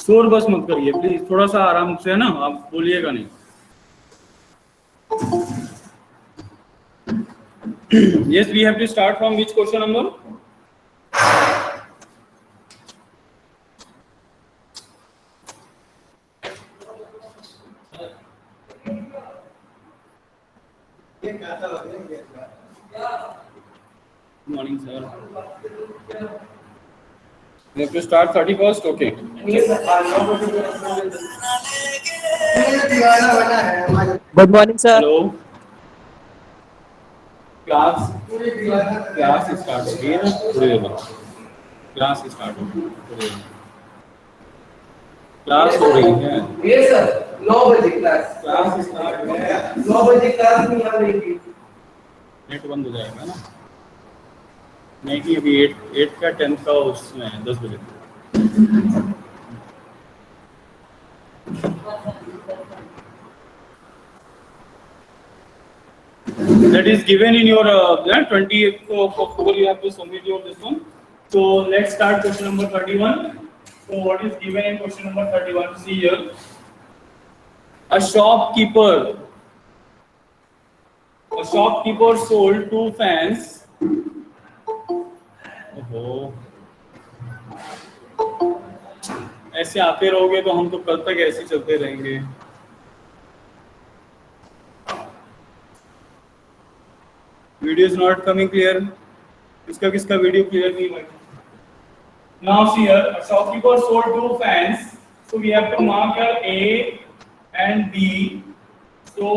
शोर बस मत करिए प्लीज, थोड़ा सा आराम से, है ना, आप बोलिएगा नहीं। Yes, we have to start from which question number? Good morning, sir. We have to start 31st. Okay. Good morning, sir. Hello. Class start होगी ना थोड़ी देर बाद। क्लास स्टार्ट होगी थोड़ी देर। क्लास हो रही है। ये सर 9 बजे क्लास स्टार्ट है। 9 बजे क्लास नहीं आ रही थी। नेट बंद हो जाएगा ना? नहीं कि अभी 8 का 10 का उसमें है 10 बजे। That is given in your 20th of October. You have to submit your this one. So let's start question number 31. So what is given in question number 31? See here. A shopkeeper sold 2 fans. ओहो, ऐसे आते रहोगे तो हम तो कल तक ऐसे चलते रहेंगे। Video is not coming clear. किसका वीडियो क्लियर नहीं हुआ? Now see here, a shopkeeper sold 2 fans. So we have to mark here A and B. So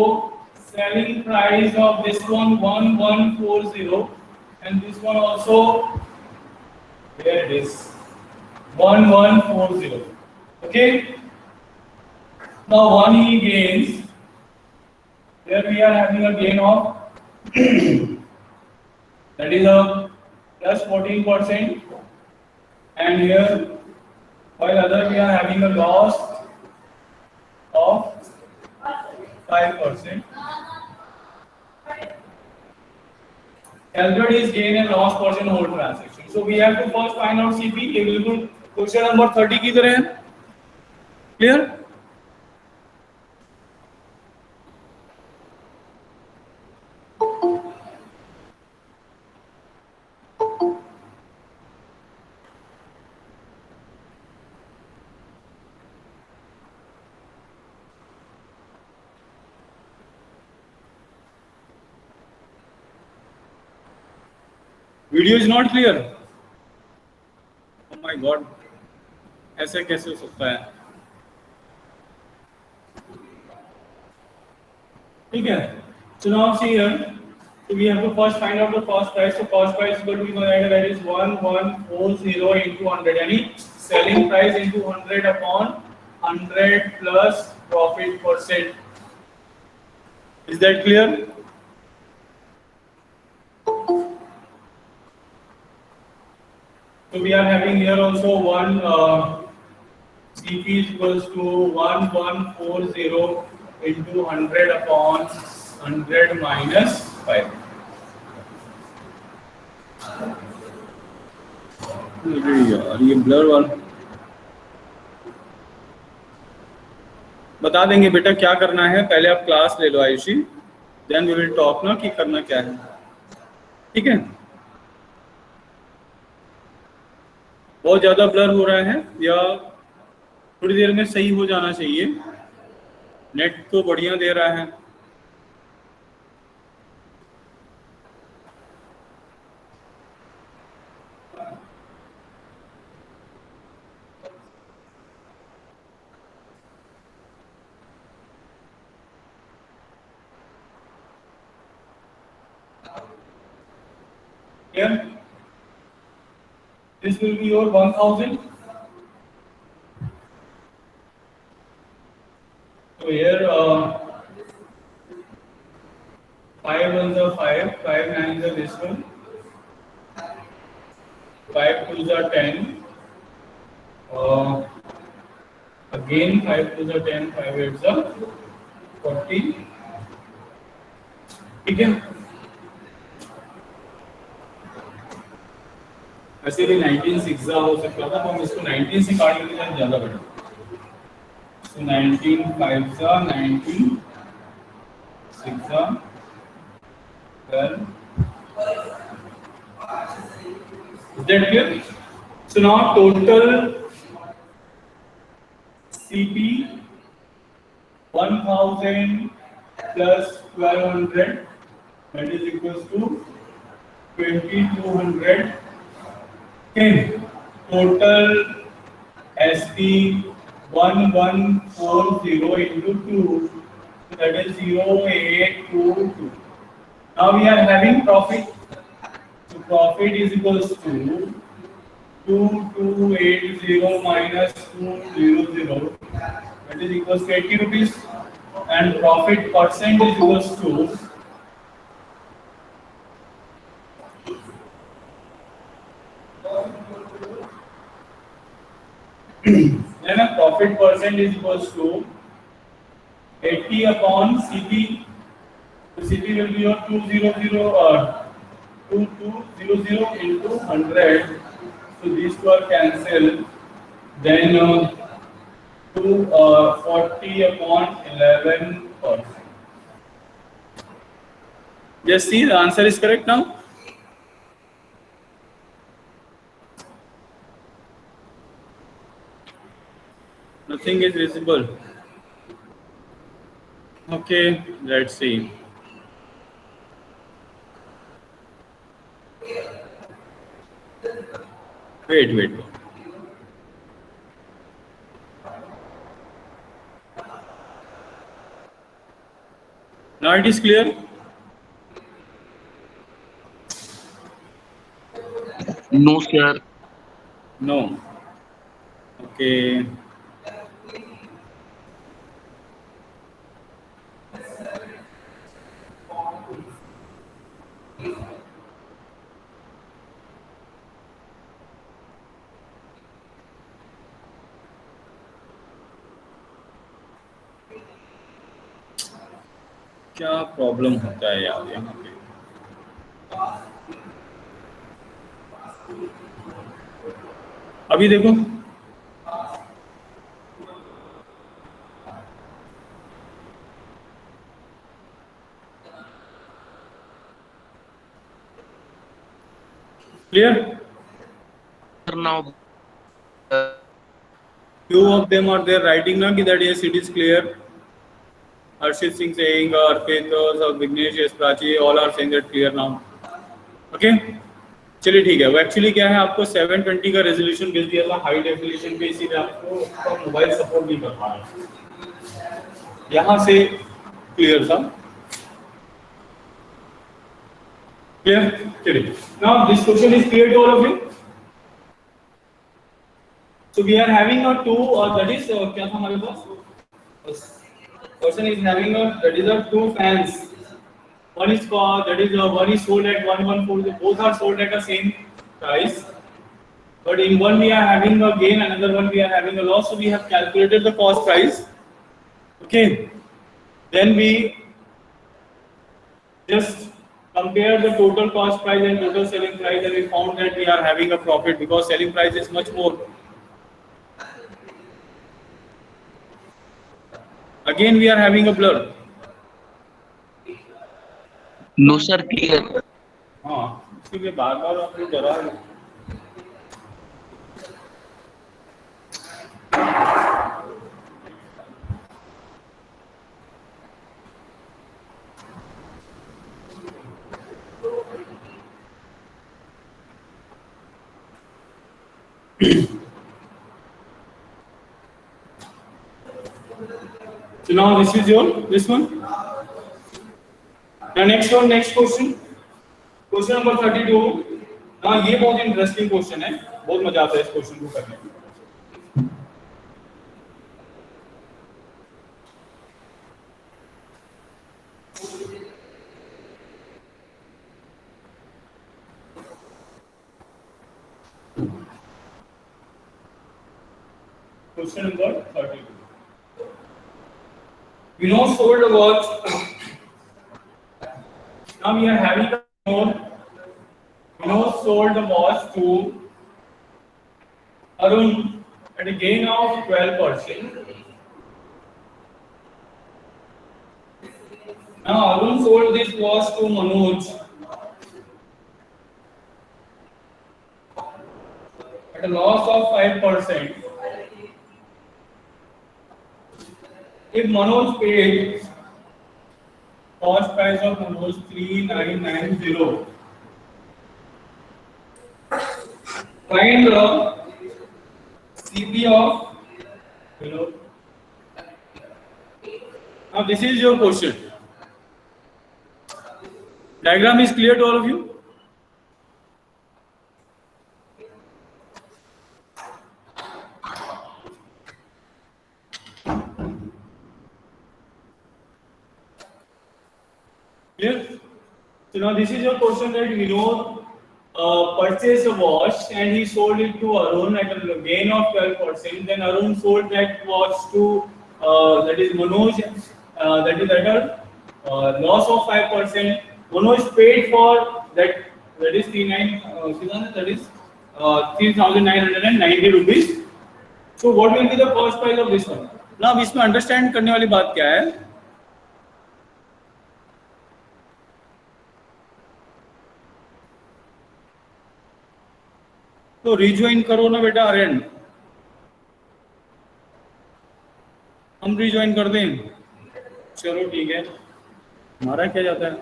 selling price of this one 1140 and this one also, there it is, 1140. Okay. Now one he gains. Here we are having a gain of that is a plus 14%, and here while other we are having a loss of 5%. Calculate is gain and loss portion whole transaction. So we have to first find out CP. ये बिल्कुल question number 30 की तरह है। Clear? Video is not clear. Oh my God, ऐसे कैसे हो सकता है? ठीक है, so now see here, so we have to first find out the cost price. So cost price is going to be that is 1140 into 100, यानी selling price into 100 upon 100 plus profit percent. Is that clear? So we are having here also one CP is equals to 1140 into 100 upon 100 minus 5. यार ये blur वाला बता देंगे बेटा क्या करना है। पहले आप क्लास ले लो Ayushi, then we will talk ना कि करना क्या है। ठीक है, बहुत ज़्यादा ब्लर हो रहा है या थोड़ी देर में सही हो जाना चाहिए? नेट तो बढ़िया दे रहा है। Here, this will be your 1000. So here 5 ones are 5, 5 nines are this one, 5 twos are 10. Again 5 twos are 10, 5 eights are 40. ठीक है, ऐसे भी 19 6 हो सकता था तो हम इसको 19 से काट लेते हैं ज़्यादा better. So 19 5s are 19, 6 are 12. Is that clear? So now total CP 1000 plus 1200, that is equals to 2200. Okay. Total SP 1140 into 2, that is 0822. Now we are having profit. So profit is equals to 2280 minus 200, that is equals to 80 rupees, and profit percent is equals to then a profit percent is equals to 80 upon CP. So CP will be your 200 or 2200 into 100. So these two are cancelled. Then 240 upon 11%. Yes, see, the answer is correct now. Nothing is visible. Okay, let's see. Wait. Now it is clear. No, sir. No. Okay. क्या problem होता है यार यहाँ पे? अभी देखो, clear? Now, Few of them are there writing now that yes, it is clear. Harshit Singh saying, Arpit, Vignesh, yes, Prachi, all are saying that clear now. Okay? चलिए ठीक है. वो एक्चुअली क्या है, आपको 720 का रेजोल्यूशन भेज दिया था हाई डेफिनेशन पे, इसीलिए आपको मोबाइल सपोर्ट नहीं कर पा रहा. यहाँ से क्लियर था. Clear? चलिए. Now this question is clear to all of you. So we are having a two, or that is क्या था हमारे पास? Person is having a, that is a two fans. One is called, that is one is sold at 114. Both are sold at the same price. But in one we are having a gain, another one we are having a loss. So we have calculated the cost price. Okay. Then we just compare the total cost price and total selling price, and we found that we are having a profit because selling price is much more. Again we are having a blur. no, sir. Clear. हाँ, इसलिए बार-बार आप लोग डरा रहे हो. So now this is this one. Now next question. Question number 32. now ये बहुत इंटरेस्टिंग क्वेश्चन है, बहुत मजा आता है इस क्वेश्चन को करने में. Question number 32. We know sold a watch. Now we are having a sold the watch to Arun at a gain of 12%. Now Arun sold this watch to Manoj at a loss of 5%. If Manoj paid cost price of Manoj 3990, find the CP of below. Now this is your question. Diagram is clear to all of you? Clear? So now this is your question that Vinod purchased a watch and he sold it to Arun at a gain of 12%. Then Arun sold that watch to that is Manoj, that is at a loss of 5%. Manoj paid for that, that is 3,990 rupees. So what will be the cost price of this one? Now इसमें understand करने वाली बात क्या है? तो rejoin करो ना बेटा आर्यन, हम रिज्वाइन कर दें, चलो ठीक है, हमारा क्या जाता है?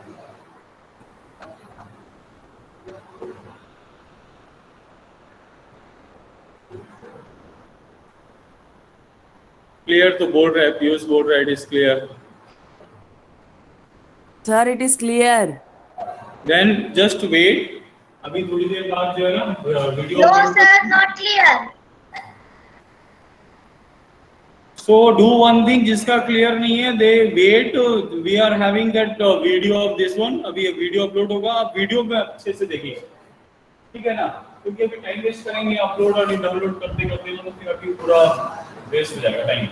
क्लियर तो बोल रहा है, पीयूष बोल रहा है, it is clear. Sir it is clear. Then just wait, अभी थोड़ी देर बाद जो है ना video. No sir, not clear. So do one thing, जिसका क्लियर नहीं है they wait, we are having that video of this one. अभी एक वीडियो अपलोड होगा, आप वीडियो में अच्छे से देखिए, ठीक है ना, क्योंकि अभी टाइम वेस्ट करेंगे अपलोड और डाउनलोड करते करते, मतलब फिर अभी पूरा वेस्ट हो जाएगा time.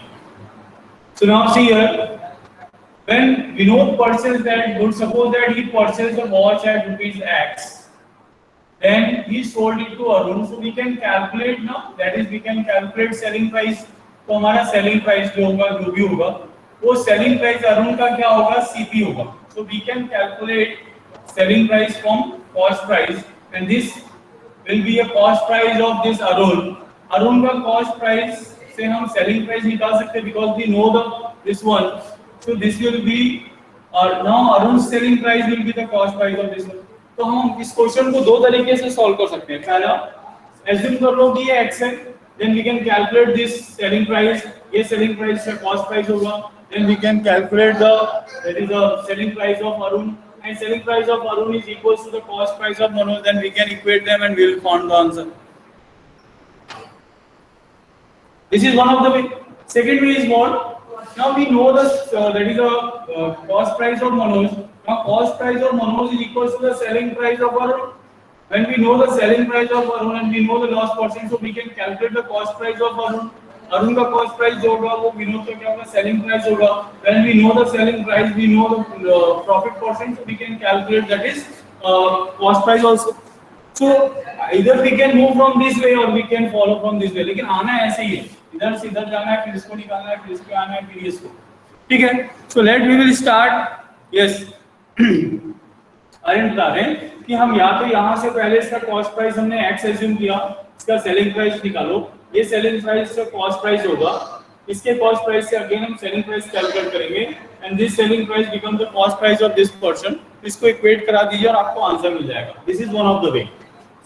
So now see here, when Vinod purchased that good, suppose that he purchased a watch at rupees X, then he sold it to Arun, so we can calculate now, that is we can calculate selling price. तो हमारा selling price जो होगा, जो भी होगा, वो selling price Arun का क्या होगा, CP होगा. So we can calculate selling price from cost price, and this will be a cost price of this Arun. Arun का cost price से हम selling price निकाल सकते हैं because we know the this one. So this will be now Arun's selling price will be the cost price of this one. तो हम इस question को दो तरीके से सॉल्व कर सकते हैं. पहला, assume कर लो कि ये x है, then we can calculate this selling price. ये selling price का cost price होगा. Then we can calculate that is the selling price of Arun, and selling price of Arun is equals to the cost price of Manoj. Then we can equate them and we will find the answer. This is one of the way. Second way is what? Now we know the that is the cost price of Manoj. Now cost price of Manoj is equals to the selling price of Arun. When we know the selling price of Arun and we know the loss percent, so we can calculate the cost price of Arun. Arun का cost price जो होगा वो Vinod का क्या होगा, selling price होगा. When we know the selling price, we know the profit percent, so we can calculate that is cost price also. So either we can move from this way or we can follow from this way. लेकिन आना ऐसे ही है, इधर से इधर जाना है, फिर इसको निकालना है, फिर इसको आना है, फिर इसको, ठीक है. So let we will start. Yes. Aryan बता रहे हैं कि हम या तो यहाँ से पहले इसका कॉस्ट प्राइस हमने x एज्यूम किया, इसका सेलिंग प्राइस निकालो, ये सेलिंग प्राइस का कॉस्ट प्राइस होगा, इसके कॉस्ट प्राइस से अगेन हम सेलिंग प्राइस कैलकुलेट करेंगे, and this selling price become the cost price of this person. इसको इक्वेट करा दीजिए और आपको आंसर मिल जाएगा. This is one of the way.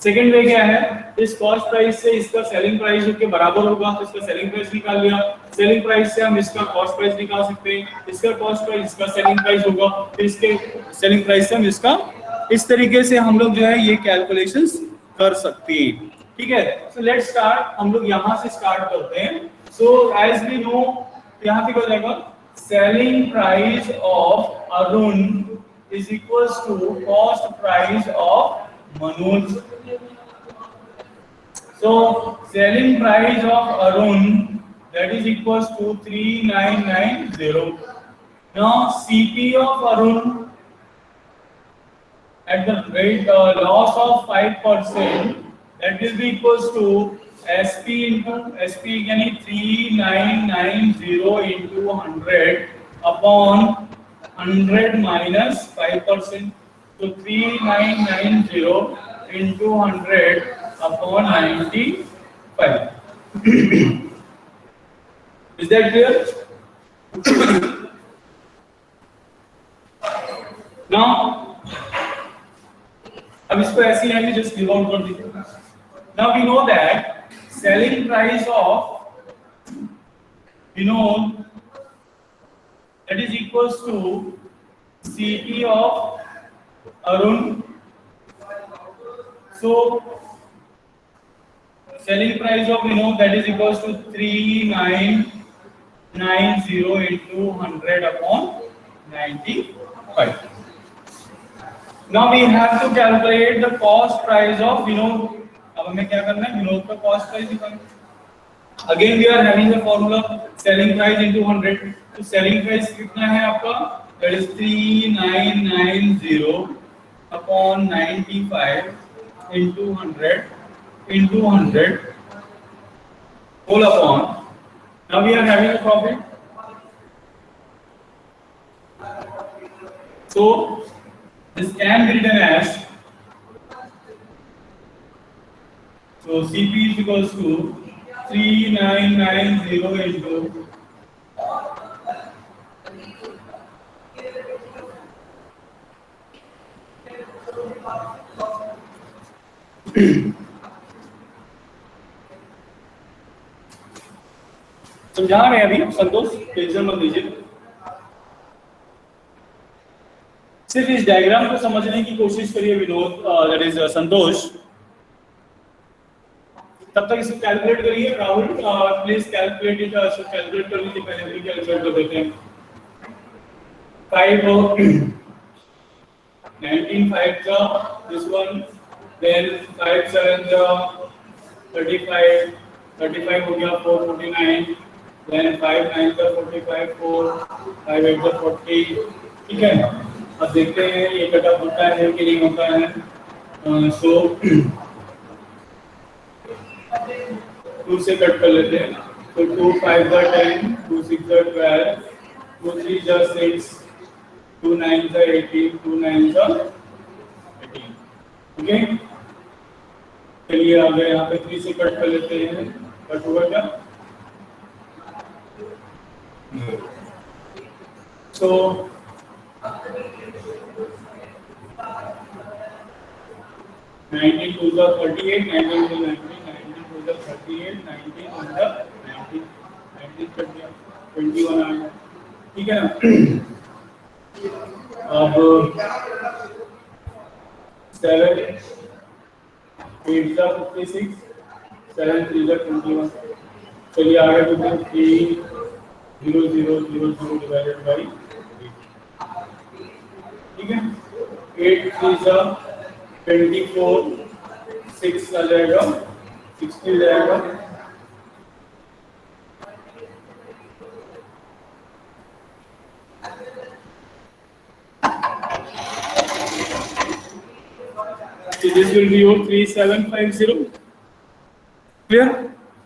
Second वे क्या है, इस कॉस्ट प्राइस से इसका सेलिंग प्राइस के बराबर होगा, तो इसका सेलिंग प्राइस निकाल लिया. सेलिंग प्राइस से हम इसका कॉस्ट प्राइस निकाल सकते हैं, इसका कॉस्ट प्राइस इसका सेलिंग प्राइस होगा, फिर इसके सेलिंग प्राइस से हम इसका, इस तरीके से हम लोग जो है ये कैलकुलेशंस कर सकते हैं, ठीक है. सो लेट्स स्टार्ट, हम लोग यहाँ से स्टार्ट करते हैं. सो एज वी नो, यहाँ पे क्या हो जाएगा, selling price of Arun is equals to cost price of Manoj. So selling price of Arun, that is equals to 3990. Now CP of Arun at the rate loss of 5%, that will be equals to SP into SP यानी 3990 into 100 upon 100 minus 5%. So 3990 into 100 upon 95. Is that clear? Now, अब इसको ऐसे ही आगे just give out कर दीजिए. Now we know that selling price of, that is equals to CP of Arun. So selling price of that is equals to 3990 into 100 upon 95. Now we have to calculate the cost price of Vinod. अब हमें क्या करना है? Vinod का cost price निकालना. Again we are having the formula selling price into 100. तो selling price कितना है आपका? That is 3990 upon 95 into 100 whole upon. Now we are having a profit. So this can be written as, so CP is equals to 3990 into समझा रहे हैं अभी संतोष, tension मत लीजिए. सिर्फ इस डायग्राम को समझने की कोशिश करिए विनोद, दैट इज संतोष. तब तक इसको कैलकुलेट करिए. Rahul please calculate it. Calculate कर लीजिए, पहले भी कैलकुलेट कर देते हैं. 5 19 5 का दिस वन, देन 5 7 का 35 हो गया 449, देन 5 9 का 45 4 5 8 का 40. ठीक है, अब देखते हैं ये कटअप होता है कि नहीं होता है. सो 2 से कट कर लेते हैं. तो 2 5 का 10, 2 6 का 12, 2 3 का 6, 2 9 का 18, 2 9 का 18. ओके, चलिए आगे यहाँ पे 3 से कट कर लेते हैं. कट होगा क्या? सो 19 2 का 38, 19 2 19, 19 2 का 38, 19 1 का 19, 19 कट गया 21 आ गया. ठीक है ना. अब 7 8 का 56, 7 3 का 21. चलिए आगे तो 3 0 0 0 0 डिवाइडेड बाई 8. ठीक है, 8 3 का 24, 6 आ जाएगा 60 जाएगा. So this will be your 3750. Clear?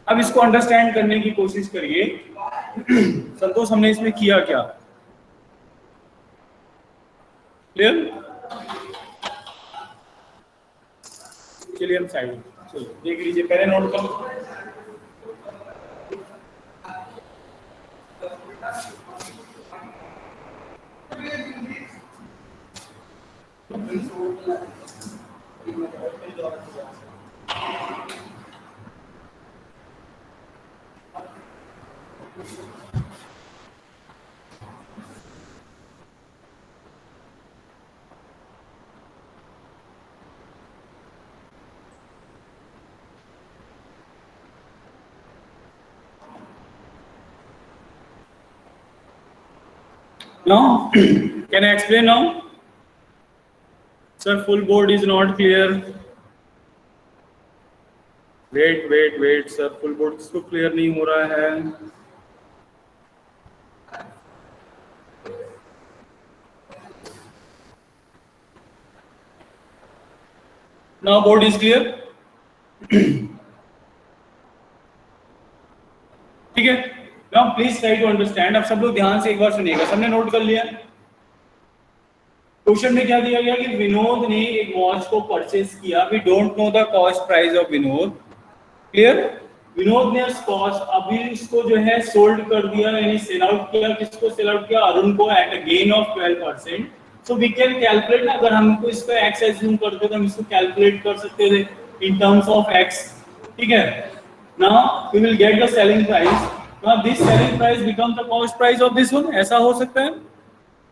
अब इसको अंडरस्टैंड करने की कोशिश करिए. संतोष, हमने इसमें किया क्या? क्लियर? चलिए हम साइड चलो देख लीजिए, पहले नोट करो. Now, can I explain now? Sir, full board is not clear. Wait, sir, full board इसको clear नहीं हो रहा है. Now board is clear. ठीक है. Now please try to understand. अब सब लोग ध्यान से एक बार सुनिएगा. सबने नोट कर लिया? क्वेश्चन में क्या दिया गया कि विनोद ने एक वॉच को परचेज किया, we don't know the cost price of Vinod, clear. Vinod ने कॉस्ट अभी इसको जो है सोल्ड कर दिया, यानी सेल आउट किया, किसको सेल आउट किया, अरुण को, at a gain of 12%। So we can calculate, अगर हमको इसको एक्स एज्यूम करते तो हम इसको कैलकुलेट कर सकते थे इन टर्म्स ऑफ एक्स, ठीक है। Now we will get the selling price, now this selling price become the cost price of this one, ऐसा हो सकता है,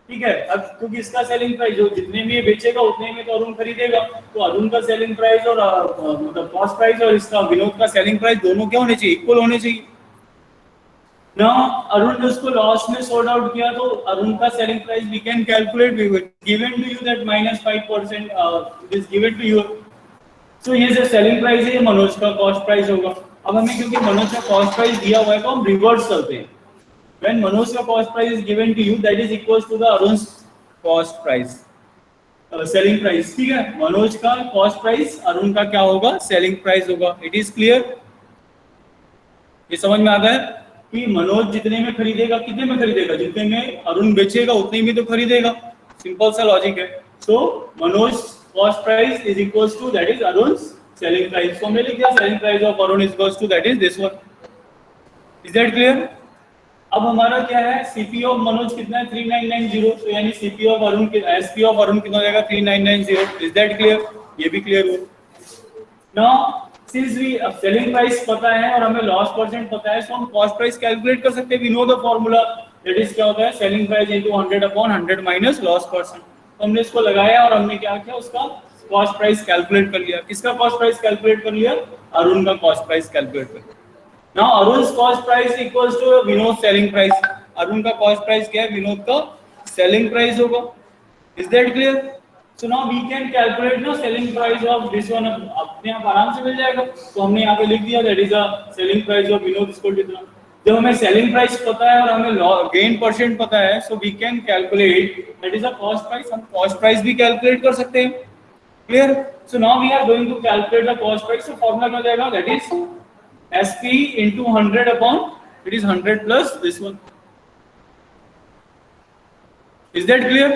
ठीक है। अब क्योंकि इसका सेलिंग प्राइस जो जितने में ये बेचेगा उतने में तो अरुण खरीदेगा, तो अरुण का सेलिंग प्राइस और मतलब कॉस्ट प्राइस और इसका विनोद का सेलिंग प्राइस दोनों क्या होने चाहिए, इक्वल होने चाहिए। नाउ अरुण ने उसको लॉस में सोल्ड आउट किया, तो अरुण का selling price we can calculate, we will given to you that -5% it is given to you. So ये जो सेलिंग प्राइस है ये मनोज का कॉस्ट प्राइस होगा। अब हमें क्योंकि मनोज का कॉस्ट प्राइस दिया हुआ है तो हम रिवर्स करते हैं, when Manoj का cost price is given to you, that is equals to the Arun's cost price, selling price, ठीक है। मनोज का cost price अरुण का क्या होगा, selling price होगा। It is clear? ये समझ में आता है कि मनोज जितने में खरीदेगा, कितने में खरीदेगा, जितने में अरुण बेचेगा उतने में तो खरीदेगा, सिंपल सा लॉजिक है। So Manoj cost price is equals to that is Arun's selling price, so हमने लिख दिया selling price of Arun is equals to that is this one। Is that clear? अब हमारा क्या है, सीपी ऑफ मनोज कितना है 3990, तो यानी CP of Arun SP of Arun कितना हो जाएगा 3990। Is that clear? ये भी क्लियर हो। नाउ सिंस वी अब सेलिंग प्राइस पता है और हमें लॉस परसेंट पता है, सो हम कॉस्ट प्राइस कैलकुलेट कर सकते हैं। We know the formula, that is क्या होता है, selling price into 100 upon 100 minus loss percent. तो हमने इसको लगाया और हमने क्या किया, उसका कॉस्ट प्राइस कैलकुलेट कर लिया। किसका कॉस्ट प्राइस कैलकुलेट कर लिया, अरुण का कॉस्ट प्राइस कैलकुलेट कर लिया। Now Arun's cost price equals to Vinod's selling price. Arun का cost price क्या है, विनोद का selling price होगा। Is that clear? So now we can calculate ना selling price of this one, अपने आप आराम से मिल जाएगा। तो हमने यहाँ पे लिख दिया that is a selling price of Vinod इसको कितना। जब हमें selling price पता है और हमें gain percent पता है, so we can calculate that is a cost price। हम cost price भी calculate कर सकते हैं। Clear? So now we are going to calculate the cost price. So formula क्या जाएगा, that is SP into 100 upon it is 100 plus this one. Is that clear?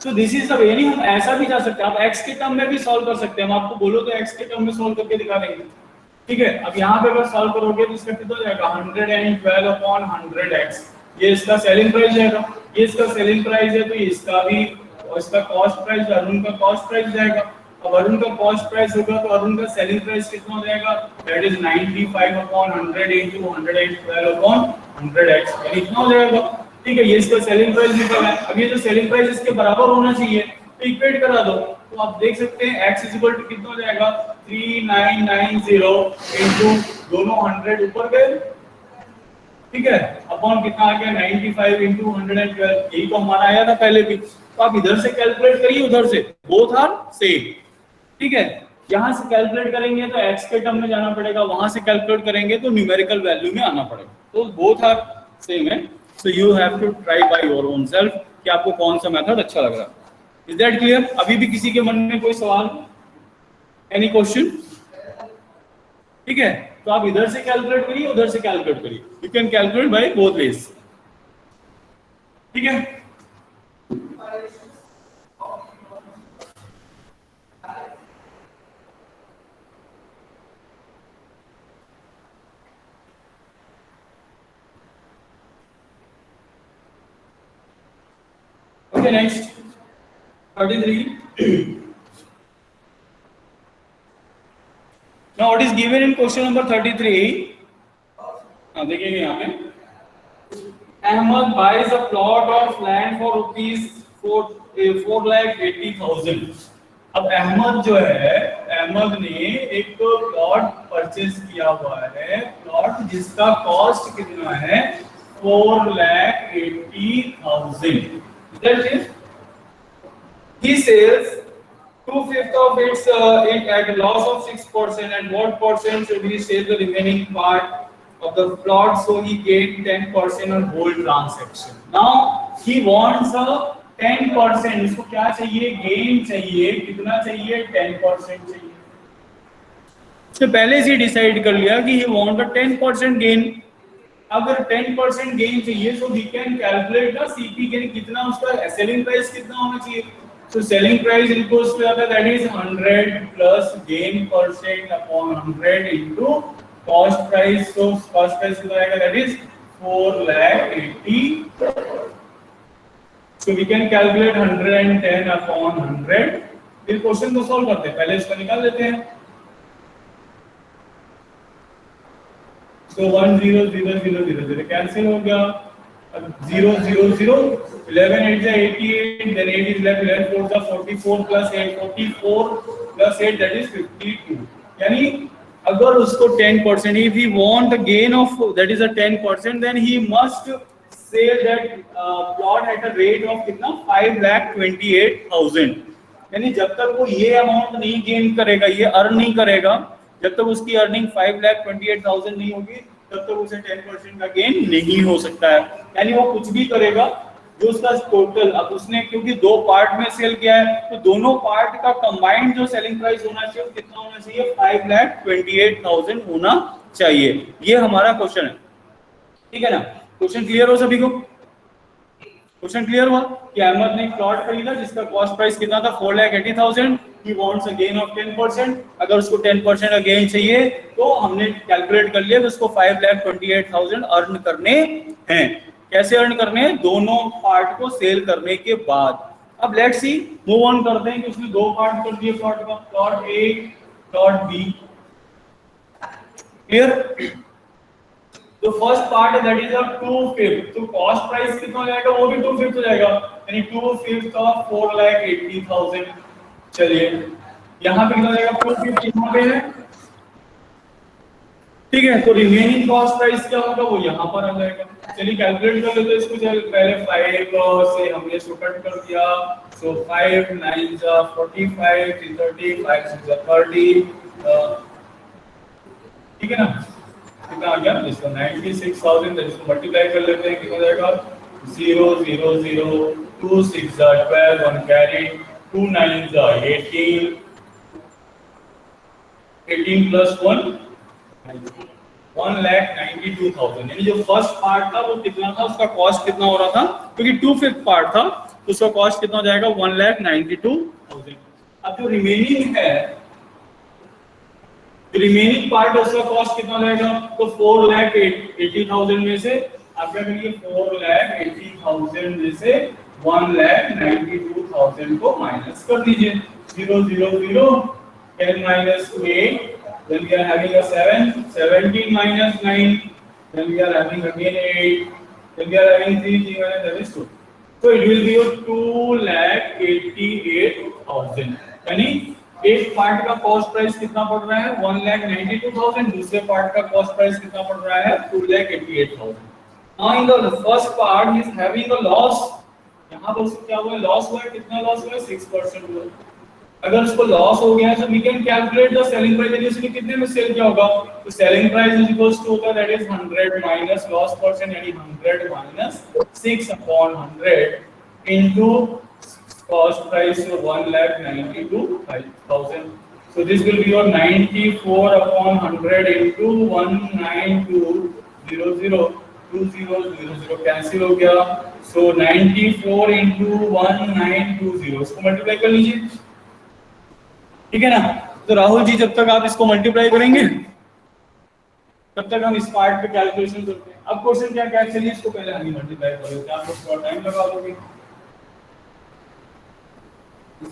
So this is the way, नहीं हम ऐसा भी जा सकते हैं, आप x के टर्म में भी सॉल्व कर सकते हैं। हम आपको बोलो तो x के टर्म में सॉल्व करके दिखा देंगे, ठीक है। अब यहाँ पे अगर सॉल्व करोगे तो इसका कितना हो जाएगा 112 upon 100x, ये इसका सेलिंग प्राइस जाएगा, ये इसका सेलिंग प्राइस है, तो इसका भी इसका कॉस्ट प्राइस, अरुण का कॉस्ट प्राइस जाएगा। अब अरुण का कॉस्ट प्राइस होगा तो अरुण का सेलिंग प्राइस कितना हो जाएगा, that is 95 upon 100 into 112 upon 100x, यानी इतना हो जाएगा, ठीक है। ये इसका सेलिंग प्राइस निकला है। अब ये जो सेलिंग प्राइस इसके बराबर होना चाहिए, तो इक्वेट करा दो, तो आप देख सकते हैं x इक्वल टू कितना हो जाएगा 3990 into दोनों 100 ऊपर गए, ठीक है, अपॉन कितना आ गया 95 into 112, यही तो हमारा आया था पहले भी। तो आप इधर से कैलकुलेट करिए, उधर से, बोथ आर सेम, ठीक है। यहां से कैलकुलेट करेंगे तो x के टर्म में जाना पड़ेगा, वहां से कैलकुलेट करेंगे तो न्यूमेरिकल वैल्यू में आना पड़ेगा, तो बोथ आर सेम है। So you have to try by your own self कि आपको कौन सा मेथड अच्छा लग रहा है। Is that clear? अभी भी किसी के मन में कोई सवाल, एनी क्वेश्चन, ठीक है। तो आप इधर से कैलकुलेट करिए, उधर से कैलकुलेट करिए, you can calculate by both ways, ठीक है। Okay, next 33. Now what is given in question number 33? देखिए यहाँ पे, Ahmed buys a plot of land for rupees 4,80,000। अब अहमद जो है, अहमद ने एक प्लॉट परचेज किया हुआ है, प्लॉट जिसका कॉस्ट कितना है 4,80,000। He sells 2/5 of it at a loss of 6%, and what percent should he sell the remaining part of the plot, so he gained 10% on whole transaction. Now he wants a 10%, इसको क्या चाहिए, gain चाहिए, कितना चाहिए 10% चाहिए। तो पहले से डिसाइड कर लिया कि he want a 10% गेन। अगर 10% गेन चाहिए तो we can calculate the CP gain, कितना उसका सेलिंग प्राइस कितना होना चाहिए, So selling price equals to that is 100 plus gain percent upon 100 into cost price. So cost price कितना आएगा? That is 4,80,000. So we can calculate 110 upon 100. फिर question को solve करते हैं, पहले इसको निकाल लेते हैं. So 1 0 0 0 0 0 कैंसिल हो गया. 0 0 0 11 8 is 88, then 8 is left, 11 4 is 44 plus 8 44 plus 8 that is 52. यानी अगर उसको 10%, if he want a gain of that is a 10%, then he must sell that plot at a rate of कितना 5,28,000. यानी जब तक वो ये अमाउंट नहीं गेन करेगा, ये अर्न नहीं करेगा, जब तक उसकी अर्निंग 5,28,000 नहीं होगी, तब तक उसे 10% का गेन नहीं हो सकता है. यानी वो कुछ भी करेगा जो उसका टोटल, अब उसने क्योंकि दो पार्ट में सेल किया है, तो दोनों पार्ट का कंबाइंड जो सेलिंग प्राइस होना चाहिए कितना होना चाहिए? 5,28,000 होना चाहिए. ये हमारा क्वेश्चन है, ठीक है ना? क्वेश्चन क्लियर हो सभी को? क्वेश्चन क्लियर हुआ कि अहमद ने प्लॉट खरीदा जिसका कॉस्ट प्राइस कितना था? 4,80,000. He wants a gain of 10%. अगर उसको 10% का गेन चाहिए तो हमने कैलकुलेट कर लिया कि उसको 5,28,000 अर्न करने हैं. कैसे अर्न करने हैं? दोनों पार्ट को सेल करने के बाद. अब लेट्स सी, मूव ऑन करते हैं कि उसने दो पार्ट कर दिए प्लॉट का, plot A plot B. Clear? तो फर्स्ट पार्ट दैट इज 2/5. तो कॉस्ट प्राइस कितना हो जाएगा? वो भी 2/5 हो जाएगा, यानी 2/5 ऑफ 4,80,000. चलिए यहाँ पे कितना हो जाएगा? 2/5 यहाँ पे है, ठीक है. तो रिमेनिंग कॉस्ट प्राइस क्या होगा? वो यहाँ पर आ जाएगा. चलिए कैलकुलेट कर लेते हैं इसको. चल पहले 5 से हमने इसको कट कर दिया. सो 5 9 45 3 30 5 6 30, ठीक है ना? कितना आ गया? इसको 96,000. इसको मल्टीप्लाई कर लेते हैं, कितना हो जाएगा? 0 0 0 2 6 12 1 कैरी 2 9 18 18 plus 1 1,92,000. यानी जो फर्स्ट पार्ट था वो कितना था? उसका कॉस्ट कितना हो रहा था? क्योंकि 2/5 पार्ट था तो उसका कॉस्ट कितना हो जाएगा? 1,92,000. अब जो रिमेनिंग है, रिमेनिंग पार्ट उसका कॉस्ट कितना रहेगा? तो 4,80,000 में से आप क्या करिए? 4,80,000 में से 1,92,000 को माइनस कर दीजिए. 0 0 0 10 minus 8, then we are having a 7 17 minus 9, then we are having again 8, then we are having 3 minus that is 2. So it will be 2,88,000. यानी एक पार्ट का कॉस्ट प्राइस कितना पड़ रहा है? 1,92,000. दूसरे पार्ट का कॉस्ट प्राइस कितना पड़ रहा है? 2,88,000. Now in the first part he is having a loss. यहाँ पर उसको क्या हुआ? लॉस हुआ. कितना लॉस हुआ? 6% हुआ. अगर उसको लॉस हो गया तो we can calculate the selling price. यदि उसने कितने में सेल किया होगा? तो selling price is equals to होगा that is 100 minus loss percent, यानी 100 minus 6 upon 100 into cost price of 1,92,000. So this will be your 94 upon 100 into 192,000 cancel हो गया. So 94 into 1920 इसको मल्टीप्लाई कर लीजिए, ठीक है ना? तो राहुल जी जब तक आप इसको मल्टीप्लाई करेंगे तब तक हम इस पार्ट पे कैलकुलेशन करते हैं. अब क्वेश्चन क्या क्या? चलिए इसको पहले हम मल्टीप्लाई कर लेते हैं. आप लोग थोड़ा टाइम लगा दोगे.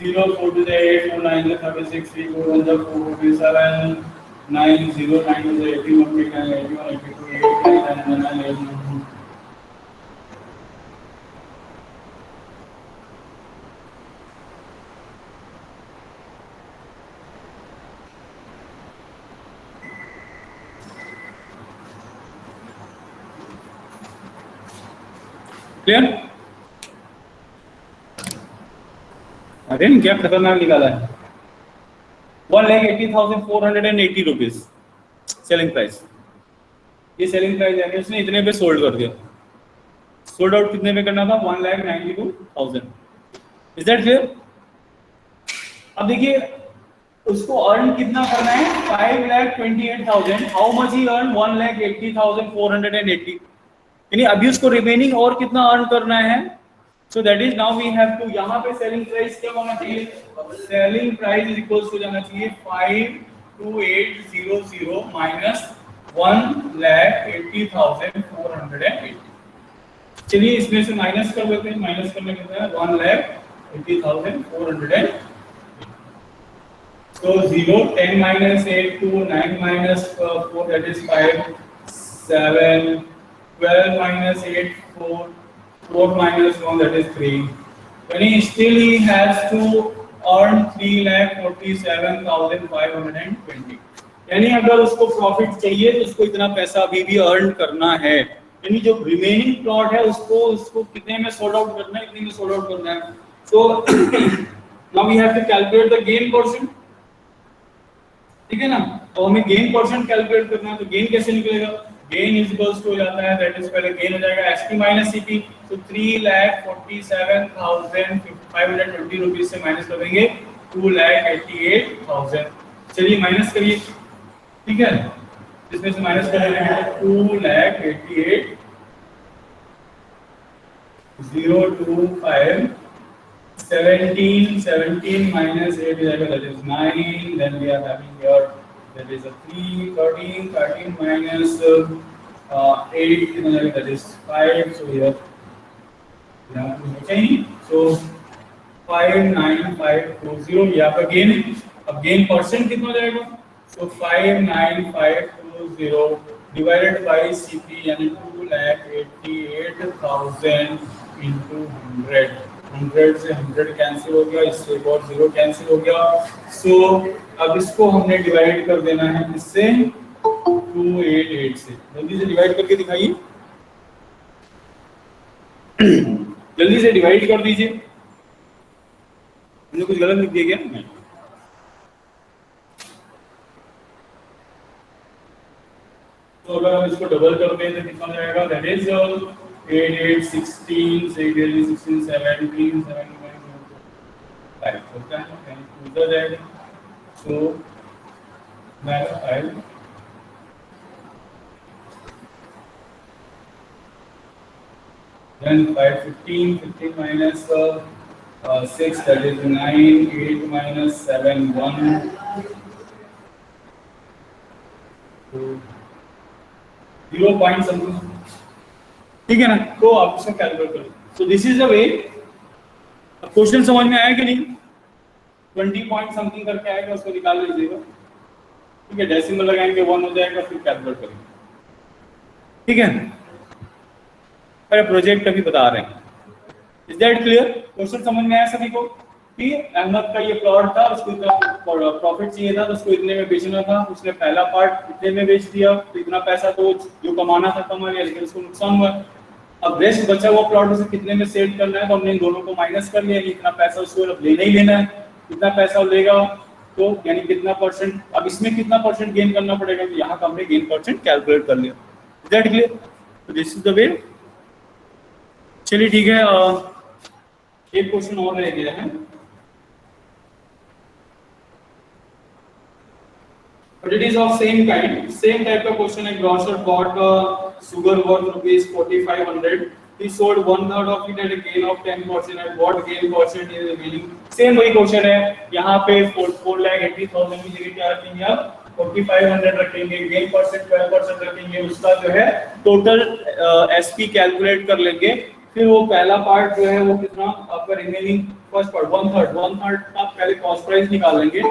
0 4 to the 8 4 9 to 36 3 4 1 to 4 to 7 9 0 9 to the 81 81 82 89 99 clear? अरे क्या खतरनाक निकाला है. 1,80,480 रुपीज सेलिंग प्राइस. ये सेलिंग प्राइस है, उसने इतने पे सोल्ड कर दिया. सोल्ड आउट कितने पे करना था? 1,92,000. Is that clear? अब देखिए उसको अर्न कितना करना है? 5,28,000. How much he earn? 1,80,480. यानी अभी उसको रिमेनिंग और कितना अर्न करना है? So that is now we have to, यहाँ पे selling price क्या होना चाहिए? Selling price is equals to जाना चाहिए 52800 minus 1,80,480. चलिए इसमें से माइनस कर लेते हैं, माइनस करने कितना है 1,80,480. So 0, 10 minus 8, 2, 9 minus 4, that is 5, 7, 12 minus 8, 4, 4 minus 1, that is 3. When he still he has to earn 3,47,520. यानी अगर उसको प्रॉफिट चाहिए तो उसको इतना पैसा अभी भी अर्न करना है, यानी जो रिमेनिंग प्लॉट है उसको कितने में सोल्ड आउट करना है, इतने में सोल्ड आउट करना है. So now we have to calculate the gain percent. ठीक है ना, तो हमें गेन परसेंट कैलकुलेट करना है. तो गेन कैसे निकलेगा? गेन इज इक्वल्स टू हो जाता है, दैट इज पहले गेन हो जाएगा एसपी माइनस सीपी. तो 3,47,520 रुपीस से माइनस करेंगे 2,88,000. चलिए माइनस करिए. ठीक है, इसमें से माइनस कर लेंगे 2,88,025. 17 minus 8 is equal, that is 9. Then we are having here, that is a 3, 13 minus 8, that is 5. So here we have to change. So 59520 यहाँ पर गेन. अब गेन परसेंट कितना हो जाएगा? So 59520 divided by CP यानी 2,88,000 into 100. 100 से 100 cancel हो गया, इससे एक और 0 कैंसिल हो गया. सो अब इसको हमने डिवाइड कर देना है इससे 288 से. जल्दी से डिवाइड करके दिखाइए. जल्दी से डिवाइड कर दीजिए. मैंने कुछ गलत लिख दिया क्या? नहीं. तो अगर हम इसको डबल कर दें तो कितना जाएगा? दैट इज 8, 8, 16, 16, 17, 5 होता है, उधर जाएगा. सो मैं 5 then 5, 15 minus 6, that is 9, 8 minus 7, 1. So 0 point something. ठीक है ना, तो आप इसको कैलकुलेट करो. So this is the way. अब क्वेश्चन समझ में आया कि नहीं? 20 पॉइंट समथिंग करके आएगा, उसको निकाल लीजिएगा. ठीक है, डेसिमल लगाएंगे 1 हो जाएगा, फिर कैलकुलेट करेंगे. ठीक है, अरे प्रोजेक्ट अभी बता रहे हैं. Is that clear? क्वेश्चन समझ में आया सभी को कि अहमद का ये प्लॉट था, उसको इतना प्रॉफिट चाहिए था, तो उसको इतने में बेचना था. उसने पहला पार्ट इतने में बेच दिया, तो इतना पैसा तो जो कमाना था कमा लिया, लेकिन उसको नुकसान हुआ. अब रेस्ट बचा हुआ प्लॉट उसे कितने में सेल करना है, तो हमने इन दोनों को माइनस कर लिया. इतना पैसा उसको लेना ही लेना है, कितना पैसा लेगा, तो यानी कितना परसेंट. अब इसमें कितना परसेंट गेन करना पड़ेगा, तो यहाँ का हमने गेन परसेंट कैलकुलेट कर लिया. Is that clear? तो दिस इज द वे. चलिए ठीक है, एक क्वेश्चन और रह गया है. But it is of same kind, same type of question. A grocer bought sugar worth rupees 4,500. He sold 1/3 of it at a gain of 10%. At what gain percent is remaining? Same वही question है. यहाँ पे 4,80,000 की जगह क्या रखेंगे आप? 4,500 रखेंगे. गेन परसेंट 12% रखेंगे. उसका जो है टोटल एसपी कैलकुलेट कर लेंगे. फिर वो पहला पार्ट जो है वो कितना आपका रिमेनिंग फर्स्ट पार्ट 1/3 आप पहले कॉस्ट प्राइस निकाल लेंगे.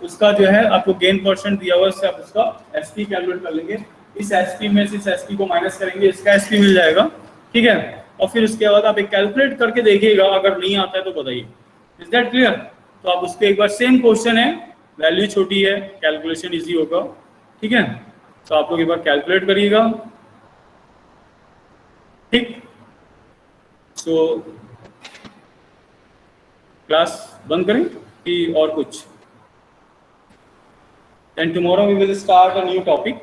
उसका जो है आपको गेन परसेंट दिया हुआ, उससे आप उसका एसपी कैलकुलेट कर लेंगे. इस एसपी में से इस एसपी को माइनस करेंगे, इसका एसपी मिल जाएगा. ठीक है, और फिर उसके बाद आप एक कैलकुलेट करके देखिएगा, अगर नहीं आता है तो बताइए. Is that clear? तो आप उसके एक बार सेम क्वेश्चन है, वैल्यू छोटी है, कैलकुलेशन इजी होगा. ठीक है, तो आप लोग एक बार कैलकुलेट करिएगा. ठीक, सो क्लास बंद करें कि और कुछ? And tomorrow we will start a new topic.